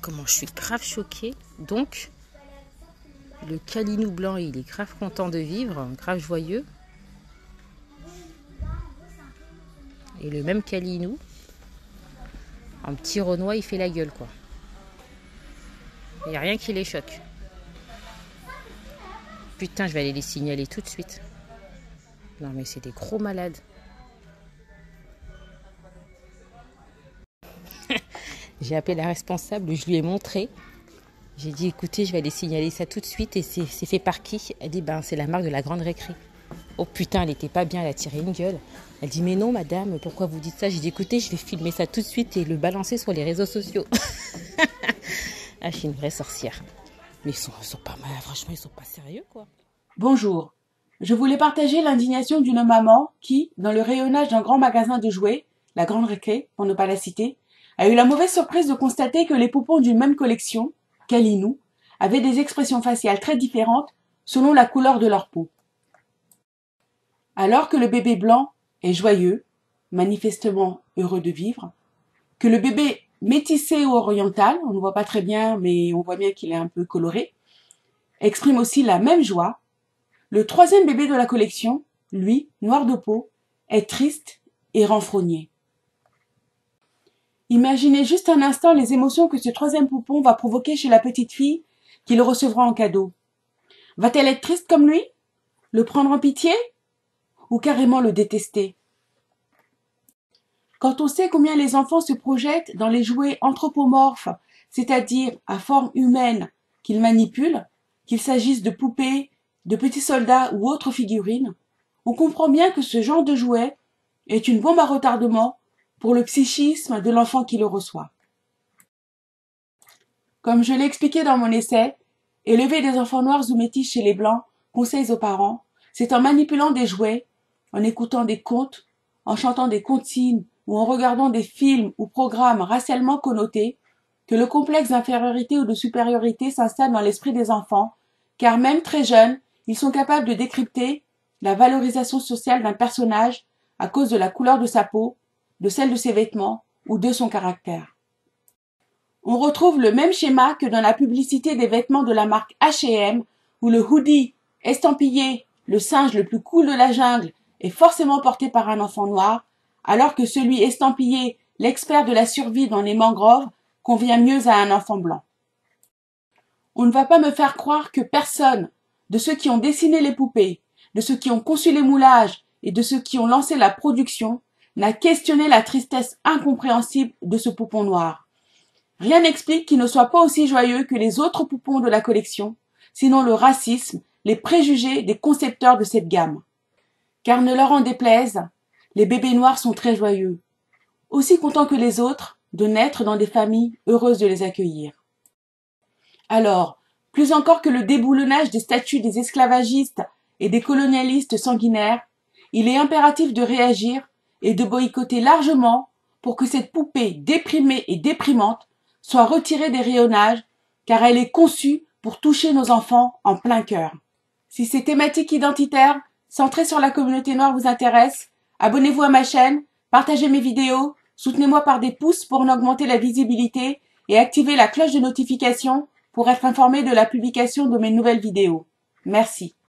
comment je suis grave choquée. Donc, le Calinou blanc, il est grave content de vivre, grave joyeux. Et le même Calinou, un petit Renois, il fait la gueule, quoi. Il n'y a rien qui les choque. Putain, je vais aller les signaler tout de suite. Non, mais c'est des gros malades. J'ai appelé la responsable, je lui ai montré. J'ai dit, écoutez, je vais aller signaler ça tout de suite. Et c'est fait par qui? Elle dit, ben, c'est la marque de la Grande Récré. Oh putain, elle était pas bien, elle a tiré une gueule. Elle dit, mais non, madame, pourquoi vous dites ça? J'ai dit, écoutez, je vais filmer ça tout de suite et le balancer sur les réseaux sociaux. Ah, je suis une vraie sorcière. Mais ils sont pas mal, franchement, ils sont pas sérieux, quoi. Bonjour. Je voulais partager l'indignation d'une maman qui, dans le rayonnage d'un grand magasin de jouets, la Grande Récré, pour ne pas la citer, a eu la mauvaise surprise de constater que les poupons d'une même collection, Calinou, avaient des expressions faciales très différentes selon la couleur de leur peau. Alors que le bébé blanc est joyeux, manifestement heureux de vivre, que le bébé métissé ou oriental, on ne voit pas très bien mais on voit bien qu'il est un peu coloré, exprime aussi la même joie, le troisième bébé de la collection, lui, noir de peau, est triste et renfrogné. Imaginez juste un instant les émotions que ce troisième poupon va provoquer chez la petite fille qui le recevra en cadeau. Va-t-elle être triste comme lui? Le prendre en pitié? Ou carrément le détester? Quand on sait combien les enfants se projettent dans les jouets anthropomorphes, c'est-à-dire à forme humaine, qu'ils manipulent, qu'il s'agisse de poupées, de petits soldats ou autres figurines, on comprend bien que ce genre de jouet est une bombe à retardement pour le psychisme de l'enfant qui le reçoit. Comme je l'ai expliqué dans mon essai, élever des enfants noirs ou métis chez les Blancs, conseils aux parents, c'est en manipulant des jouets, en écoutant des contes, en chantant des comptines ou en regardant des films ou programmes racialement connotés que le complexe d'infériorité ou de supériorité s'installe dans l'esprit des enfants, car même très jeunes, ils sont capables de décrypter la valorisation sociale d'un personnage à cause de la couleur de sa peau, de celle de ses vêtements ou de son caractère. On retrouve le même schéma que dans la publicité des vêtements de la marque H&M, où le hoodie estampillé le singe le plus cool de la jungle est forcément porté par un enfant noir, alors que celui estampillé l'expert de la survie dans les mangroves convient mieux à un enfant blanc. On ne va pas me faire croire que personne, de ceux qui ont dessiné les poupées, de ceux qui ont conçu les moulages et de ceux qui ont lancé la production, n'a questionné la tristesse incompréhensible de ce poupon noir. Rien n'explique qu'il ne soit pas aussi joyeux que les autres poupons de la collection, sinon le racisme, les préjugés des concepteurs de cette gamme. Car ne leur en déplaise, les bébés noirs sont très joyeux, aussi contents que les autres de naître dans des familles heureuses de les accueillir. Alors, plus encore que le déboulonnage des statuts des esclavagistes et des colonialistes sanguinaires, il est impératif de réagir et de boycotter largement pour que cette poupée déprimée et déprimante soit retirée des rayonnages, car elle est conçue pour toucher nos enfants en plein cœur. Si ces thématiques identitaires centrées sur la communauté noire vous intéressent, abonnez-vous à ma chaîne, partagez mes vidéos, soutenez-moi par des pouces pour en augmenter la visibilité et activez la cloche de notification pour être informé de la publication de mes nouvelles vidéos. Merci.